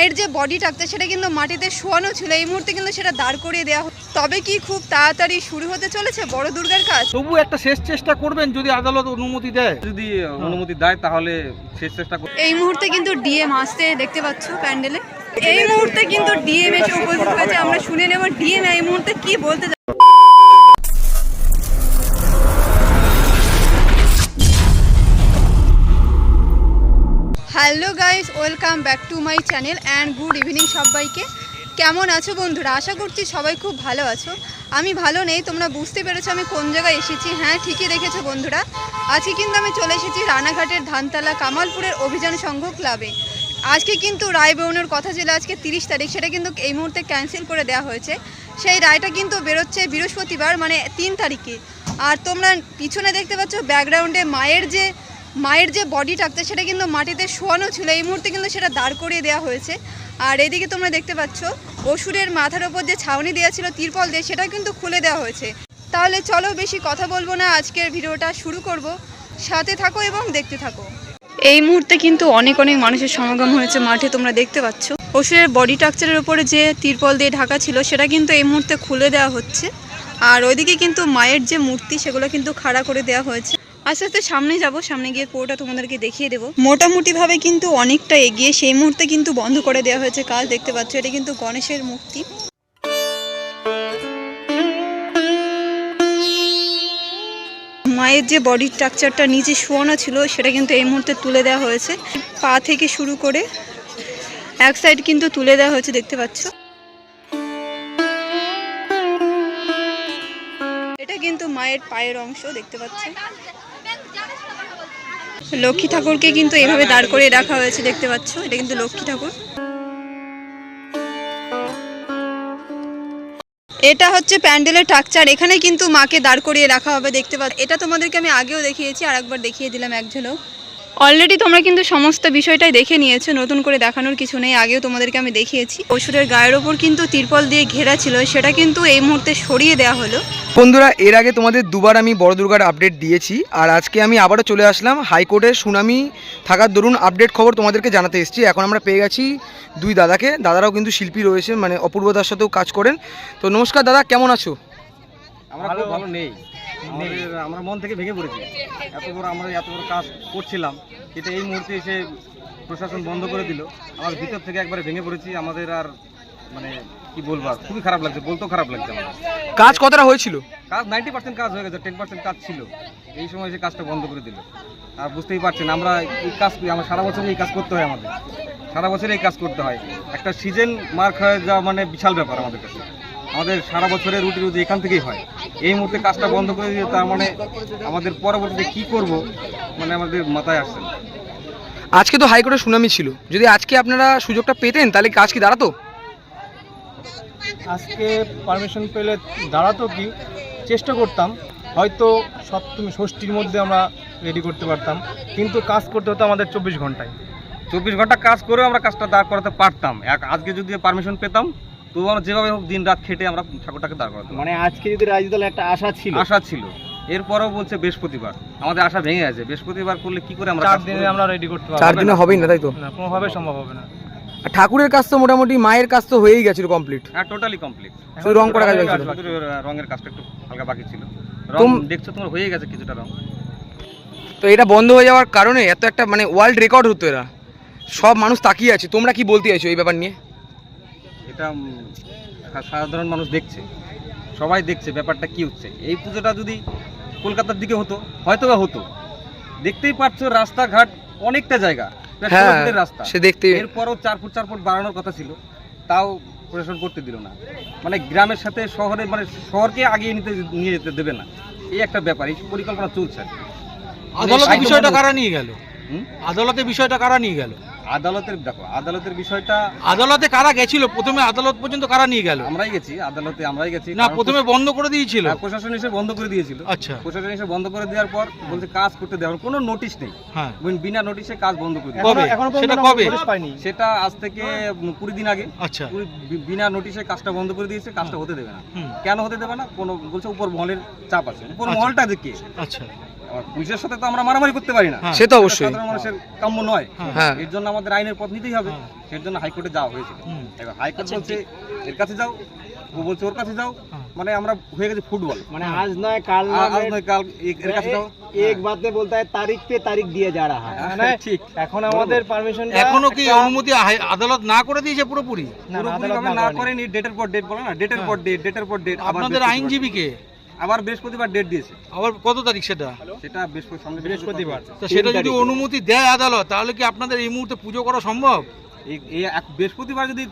মায়ের যে বডি থাকতো সেটা কিন্তু মাটিতে শোয়ানো ছিল, এই মুহূর্তে কিন্তু সেটা দাঁড় করিয়ে দেওয়া। তবে কি খুব তাড়াতাড়ি শুরু হতে চলেছে বড় দুর্গার কাজ? তবু একটা শেষ চেষ্টা করবেন যদি আদালত অনুমতি দেয়। যদি অনুমতি দেয় তাহলে শেষ চেষ্টা করব। এই মুহূর্তে কিন্তু ডিএম আসতে দেখতে পাচ্ছ প্যান্ডেলে। এই মুহূর্তে কিন্তু ডিএম এসে উপস্থিত হয়েছে, আমরা শুনে নেব ডিএম এই মুহূর্তে কি বলতে। Hello guys, welcome back to my channel and good evening সবাইকে। কেমন আছো বন্ধুরা? আশা করছি সবাই খুব ভালো আছো। আমি ভালো নেই, তোমরা বুঝতে পেরেছো আমি কোন জায়গায় এসেছি। হ্যাঁ, ঠিকই দেখেছো বন্ধুরা, আজকে কিন্তু আমি চলে এসেছি রানাঘাটের ধানতলা কামালপুরের অভিযান সংঘ ক্লাবে। আজকে কিন্তু রায় বেরোনোর কথা ছিল আজকে 30 তারিখ, সেটা কিন্তু এই মুহূর্তে ক্যান্সেল করে দেওয়া হয়েছে। সেই রায়টা কিন্তু বেরোচ্ছে বৃহস্পতিবার মানে 3 তারিখে। আর তোমরা পিছনে দেখতে পাচ্ছ ব্যাকগ্রাউন্ডে মায়ের যে বডি থাকতো সেটা কিন্তু মাটিতে শোয়ানো ছিল, এই মুহূর্তে কিন্তু সেটা দাঁড় করিয়ে দেওয়া হয়েছে। আর এদিকে তোমরা দেখতে পাচ্ছ অসুরের মাথার ওপর যে ছাউনি দেওয়া ছিল তিরপল দিয়ে, সেটা কিন্তু খুলে দেওয়া হয়েছে। তাহলে চলো বেশি কথা বলবো না, আজকের ভিডিওটা শুরু করব। সাথে থাকো এবং দেখতে থাকো। এই মুহূর্তে কিন্তু অনেক মানুষের সমাগম হয়েছে মাঠে, তোমরা দেখতে পাচ্ছ। অসুরের বডি স্ট্রাকচারের উপরে যে তিরপল দিয়ে ঢাকা ছিল সেটা কিন্তু এই মুহূর্তে খুলে দেওয়া হচ্ছে। আর ওইদিকে কিন্তু মায়ের যে মূর্তি সেগুলো কিন্তু খাড়া করে দেওয়া হয়েছে। আস্তে আস্তে সামনে যাব, সামনে গিয়ে পুরোটা তোমাদেরকে দেখিয়ে দেবো। মোটামুটিভাবে কিন্তু অনেকটা এগিয়ে সেই মুহূর্তে কিন্তু বন্ধ করে দেওয়া হয়েছে কাজ। দেখতে পাচ্ছ এটা কিন্তু গণেশের মূর্তি। মায়ের যে বডি স্ট্রাকচারটা নিচে শোয়ানো ছিল সেটা কিন্তু এই মুহূর্তে তুলে দেওয়া হয়েছে। পা থেকে শুরু করে এক সাইড কিন্তু তুলে দেওয়া হয়েছে, দেখতে পাচ্ছ। এটা কিন্তু মায়ের পায়ের অংশ, দেখতে পাচ্ছ। লক্ষ্মী ঠাকুরকে কিন্তু এইভাবে দাঁড় করিয়ে রাখা হয়েছে, দেখতে পাচ্ছ। এটা কিন্তু লক্ষ্মী ঠাকুর। এটা হচ্ছে প্যান্ডেলের স্ট্রাকচার, এখানে কিন্তু মাকে দাঁড় করিয়ে রাখা হবে, দেখতে পাচ্ছ। এটা তোমাদেরকে আমি আগেও দেখিয়েছি, আর একবার দেখিয়ে দিলাম এক ঝলক। অলরেডি তোমরা কিন্তু সমস্ত বিষয়টাই দেখে নিয়েছো, নতুন করে দেখানোর কিছু নেই, আগেও তোমাদেরকে আমি দেখিয়েছি। অসুরের গায়ের ওপর কিন্তু তিরপল দিয়ে ঘেরা ছিল, সেটা কিন্তু এই মুহূর্তে সরিয়ে দেওয়া হলো। বন্ধুরা, এর আগে তোমাদের দুবার আমি বড় দুর্গার আপডেট দিয়েছি, আর আজকে আমি আবারও চলে আসলাম হাইকোর্টের শুনানি থাকার দরুন আপডেট খবর তোমাদেরকে জানাতে এসেছি। এখন আমরা পেয়ে গেছি দুই দাদাকে, দাদারাও কিন্তু শিল্পী রয়েছে, মানে অপূর্বদার সাথেও কাজ করেন। তো নমস্কার দাদা, কেমন আছো? আমরা খুব ভালো নেই, আমরা মন থেকে ভেঙে পড়েছি। আমরা এত বড় কাজ করছিলাম, এটা এই মুহূর্তে এসে প্রশাসন বন্ধ করে দিল। আমার ভিতর থেকে একবারে ভেঙে পড়েছি। আমাদের আর মানে কি বলবো, খুবই খারাপ লাগছে, বলতেও খারাপ লাগছে। আমাদের কাজ কতটা হয়েছিল? কাজ 90% কাজ হয়ে গেছে, 10% কাজ ছিল। এই সময় এসে কাজটা বন্ধ করে দিল। আর বুঝতেই পারছেন আমরা এই কাজ আমরা সারা বছর এই কাজ করতে হয়, আমাদের সারা বছর এই কাজ করতে হয়। একটা সিজন মার্ক হয়ে যাওয়া মানে বিশাল ব্যাপার আমাদের কাছে। আমাদের সারা বছরের রুটি এখান থেকেই হয়। এই মুহূর্তে কাজটা বন্ধ করে দিয়ে তার মানে আমাদের পরবর্তীতে কি করব মানে আমাদের মাথায় আসছে না। আজকে তো হাইকোর্টের শুনানি ছিল, যদি আজকে আপনারা সুযোগটা পেতেন তাহলে কাজ কি দাঁড়াতো? আজকে পারমিশন পেলে দাঁড়াতো, কি চেষ্টা করতাম, হয়তো সপ্তমী ষষ্ঠীর মধ্যে আমরা রেডি করতে পারতাম, কিন্তু কাজ করতে হতো আমাদের 24 ঘন্টায়। 24 ঘন্টা কাজ করেও আমরা কাজটা দাঁড় করাতে পারতাম। আজকে যদি পারমিশন পেতাম তো আমরা যেভাবে হোক দিন রাত খেটে আমরা ঠাকুরটাকে দাঁড় করাতাম। মানে আজকে যদি রাজ্য দলে একটা আশা ছিল, এরপরেও বলছে বৃহস্পতিবার, আমাদের আশা ভেঙে গেছে। বৃহস্পতিবার করলে কি করে আমরা 4 দিনে আমরা রেডি করতে পারবো? 4 দিনে হবেই না, তাই তো? না, কোনোভাবে সম্ভব হবে না। আর ঠাকুরের কাজ তো মোটামুটি, মায়ের কাজ তো হয়েই গেছিল কমপ্লিট। হ্যাঁ, টোটালি কমপ্লিট। শুধু রং করা কাজ হয়েছিল, রঙের কাজটা একটু হালকা বাকি ছিল। রং দেখছো তোমার হয়ে গেছে কিছুটা রং। তো এটা বন্ধ হয়ে যাওয়ার কারণে এত একটা মানে ওয়ার্ল্ড রেকর্ড হতো, এরা সব মানুষ তাকিয়ে আছে। তোমরা কি বলতে চাইছো এই ব্যাপার নিয়ে? এটা সাধারণ মানুষ দেখছে, সবাই দেখছে ব্যাপারটা কি হচ্ছে। এই পুজোটা যদি কলকাতার দিকে হতো হয়তো বা হতো। দেখতেই পাচ্ছ রাস্তাঘাট অনেকটা জায়গা রাস্তা, সে দেখতে এরপরও 4 ফুট বাড়ানোর কথা ছিল, তাও প্রশাসন করতে দিল না। মানে গ্রামের সাথে শহরে মানে শহরকে আগিয়ে নিয়ে যেতে দেবে না, এই একটা ব্যাপার। এই পরিকল্পনা চলছে। আদালতের বিষয়টা কারা নিয়ে গেল? আদালতের বিষয়টা কারা নিয়ে গেল? আদালতের দেখো, আদালতের বিষয়টা আদালতে কারা গেছিল? প্রথমে আদালত পর্যন্ত কারা নিয়ে গেল? আমরাই গেছি আদালতে, আমরাই গেছি না, প্রথমে বন্ধ করে দিয়েছিল, প্রশাসন এসে বন্ধ করে দিয়েছিল। আচ্ছা, প্রশাসন এসে বন্ধ করে দেওয়ার পর বলছে কাজ করতে দেওয়ার কোনো নোটিশ নেই। হ্যাঁ, বিনা নোটিশে কাজ বন্ধ করে দিয়েছে। কবে সেটা? কবে? সেটা আজ থেকে 20 দিন আগে। আচ্ছা, বিনা নোটিশে কাজটা বন্ধ করে দিয়েছে, কাজটা হতে দেবে না। কেন হতে দেবে না? কোনো বলছে উপর মহলের চাপ আছে। উপর মহলটা দেখে, আচ্ছা, আর পুলিশের সাথে তো আমরা মারামারি করতে পারি না, সে তো অবশ্যই। সাধারণ মানুষের কাম্য নয়। হ্যাঁ। এর জন্য আমাদের আইনের পথ নিতেই হবে, এর জন্য হাইকোর্টে যাওয়া হয়েছিল। এবার হাইকোর্ট বলছে এর কাছে যাও, ও বলছে ওর কাছে যাও, মানে আমরা হয়ে গেছে ফুটবল, মানে आज नय काल আজ নয় কাল এর কাছে যাও। एक बात में बोलता है तारीख पे तारीख दिया जा रहा है। মানে ঠিক এখন আমাদের পারমিশন এখনো কি অনুমতি আদালত না করে দিয়েছে পুরোপুরি? পুরোপুরিভাবে না করেনি, ডেটের পর ডেট বলে না, ডেটের পর ডেট, ডেটের পর ডেট। আপনাদের আইনজীবীকে আবার বৃহস্পতিবার ডেট দিয়েছে, আবার কত তারিখ সেটা? সেটা বৃহস্পতিবার। তো সেটা যদি অনুমতি দেয় আদালত, তাহলে কি আপনাদের এই মুহূর্তে পুজো করা সম্ভব? এই বৃহস্পতিবার যদি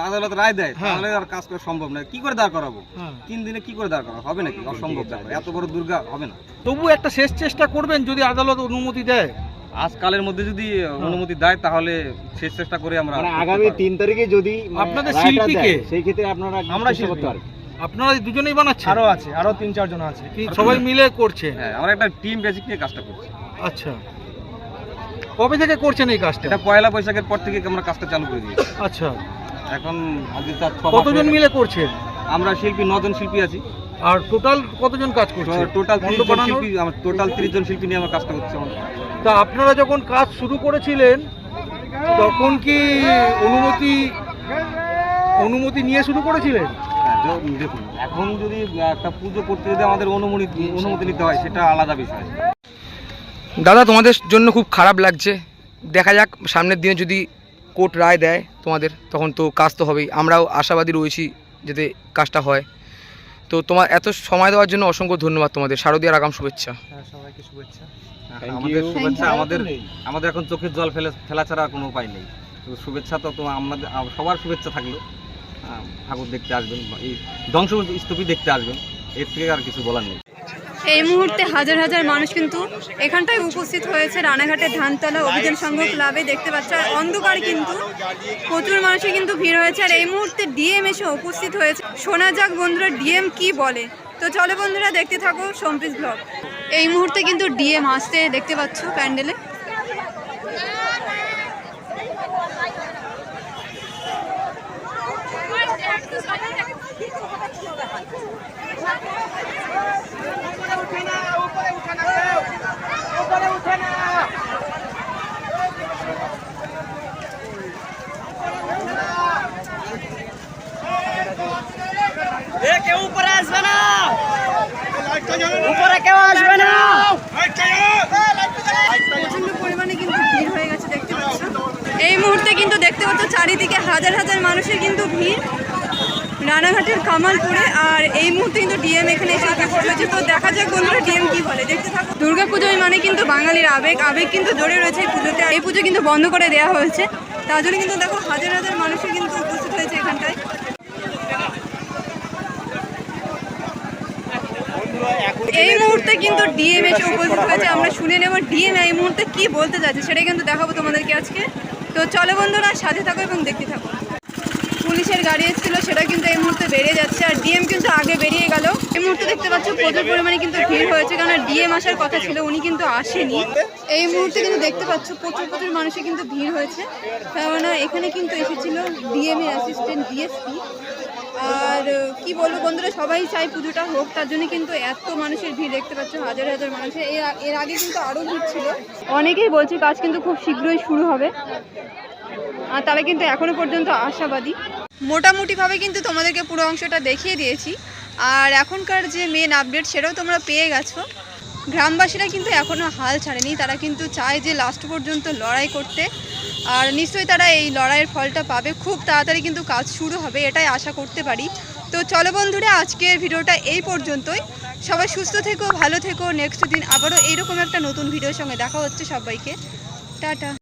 আদালত রায় দেয় তাহলে আর কাজ করা সম্ভব না। কি করে দাঁড় করাবো? 3 দিনে কি করে দাঁড় করা হবে নাকি? অসম্ভব ব্যাপার, এত বড় দুর্গা হবে না। তবু একটা শেষ চেষ্টা করবেন যদি আদালত অনুমতি দেয়। আজকালের মধ্যে যদি অনুমতি দেয় তাহলে শেষ চেষ্টা করে আমরা মানে আগামী 3 তারিখে যদি আপনাদের শিল্পীকে সেই ক্ষেত্রে আপনারা আমরা চেষ্টা করতে পারবেন। আপনারা দুজনেই বানাচ্ছেন? আরো আছে, আরো 3-4 জন আছে। কি সবাই মিলে করছে? হ্যাঁ, আমরা একটা টিম বেসিক নিয়ে কাজটা করছি। আচ্ছা, কবে থেকে করছেন এই কাজটা? এটা পয়লা বৈশাখের পর থেকে আমরা কাজটা চালু করে দিয়েছি। আচ্ছা, এখন আজকে তার 6 মাস কতজন হয়ে মিলে করছেন? গেছে। আমরা শিল্পী 9 জন শিল্পী আছি। আর টোটাল কতজন কাজ করছে? টোটাল 30 মণ্ডপ জন বানানোর? শিল্পী, আমরা টোটাল 30 জন শিল্পী নিয়ে আমরা কাজটা করছি। তা আপনারা যখন কাজ শুরু করেছিলেন তখন কি অনুমতি নিয়ে শুরু করেছিলেন? দেখুন, এখন যদি একটা পুজো করতে যদি আমাদের অনুমতি নিতে হয় সেটা আলাদা বিষয়। দাদা তোমাদের জন্য খুব খারাপ লাগছে, দেখা যাক সামনের দিনে যদি কোর্ট রায় দেয় তোমাদের, তখন তো কাজ তো হবেই। আমরাও আশাবাদী রয়েছি যাতে কাজটা হয়। তো তোমার এত সময় দেওয়ার জন্য অসংখ্য ধন্যবাদ তোমাদের। শারদীয়ার আগাম শুভেচ্ছা। হ্যাঁ, সবাইকে শুভেচ্ছা। আমাদের শুভেচ্ছা, you. আমাদের এখন চোখের জল ফেলা ছাড়া আর কোনো উপায় নেই। তো শুভেচ্ছা তো আমাদের সবার শুভেচ্ছা থাকলো। ঠাকুর দেখতে আসবেন, এই ধ্বংসস্তূপই দেখতে আসবেন, এর থেকে আর কিছু বলার নেই। এই মুহূর্তে হাজার হাজার মানুষ কিন্তু এখানটায় উপস্থিত হয়েছে রানাঘাটের ধানতলা অভিযান সংঘ ক্লাবে, দেখতে পাচ্ছ। আর অন্ধকার কিন্তু প্রচুর মানুষের কিন্তু ভিড় হয়েছে। আর এই মুহূর্তে ডিএম এসে উপস্থিত হয়েছে। শোনা যাক বন্ধুরা ডিএম কি বলে। তো চলো বন্ধুরা দেখতে থাকো সম্প্রিস ব্লগ। এই মুহূর্তে কিন্তু ডিএম আসতে দেখতে পাচ্ছ প্যান্ডেলে। প্রচন্ড পরিমাণে কিন্তু ভিড় হয়ে গেছে দেখতে পাচ্ছ। এই মুহূর্তে কিন্তু দেখতে পাচ্ছ চারিদিকে হাজার হাজার মানুষের কিন্তু ভিড় রানাঘাটের কামালপুরে। আর এই মুহূর্তে কিন্তু ডিএম এখানে এসে উপস্থিত হয়েছে। তো দেখা যাক বন্ধুরা ডিএম কি বলে, দেখতে থাকো। দুর্গাপুজোয় মানে কিন্তু বাঙালির আবেগ কিন্তু জড়িয়ে রয়েছে এই পুজোতে। এই পুজো কিন্তু বন্ধ করে দেওয়া হয়েছে, তার জন্য কিন্তু দেখো হাজার হাজার মানুষের কিন্তু উপস্থিত হয়েছে এখানটায়। এই মুহূর্তে কিন্তু ডিএম এসে উপস্থিত হয়েছে। আমরা শুনে নেব ডিএম এই মুহূর্তে কি বলতে চাইছে, সেটাই কিন্তু দেখাবো তোমাদেরকে আজকে। তো চলো বন্ধুরা সাথে থাকো এবং দেখতে থাকো। পুলিশের গাড়ি এসেছিল, সেটা কিন্তু এই মুহূর্তে বেরিয়ে যাচ্ছে। আর ডিএম কিন্তু আগে বেরিয়ে গেল। এই মুহূর্তে দেখতে পাচ্ছ প্রচুর পরিমাণে কিন্তু ভিড় হয়েছে, কারণ ডিএম আসার কথা ছিল, উনি কিন্তু আসেনি। এই মুহূর্তে কিন্তু দেখতে পাচ্ছ প্রচুর মানুষের কিন্তু ভিড় হয়েছে, কেননা এখানে কিন্তু এসেছিল ডিএম এর অ্যাসিস্ট্যান্ট ডিএসপি। আর কি বলবো বন্ধুরা, সবাই চাই পুজোটা হোক, তার জন্য কিন্তু এত মানুষের ভিড় দেখতে পাচ্ছ, হাজার হাজার মানুষের। এর আগে কিন্তু আরও ভিড় ছিল। অনেকেই বলছে কাজ কিন্তু খুব শীঘ্রই শুরু হবে, আর তারা কিন্তু এখনো পর্যন্ত আশাবাদী। মোটামুটিভাবে কিন্তু তোমাদেরকে পুরো অংশটা দেখিয়ে দিয়েছি। আর এখনকার যে মেন আপডেট সেটাও তোমরা পেয়ে গেছো। গ্রামবাসীরা কিন্তু এখনও হাল ছাড়েনি, তারা কিন্তু চায় যে লাস্ট পর্যন্ত লড়াই করতে। আর নিশ্চয়ই তারা এই লড়াইয়ের ফলটা পাবে, খুব তাড়াতাড়ি কিন্তু কাজ শুরু হবে, এটাই আশা করতে পারি। তো চলো বন্ধুরা আজকের ভিডিওটা এই পর্যন্তই। সবাই সুস্থ থেকো, ভালো থেকো। নেক্সট দিন আবারও এইরকম একটা নতুন ভিডিওর সঙ্গে দেখা হচ্ছে। সবাইকে টাটা।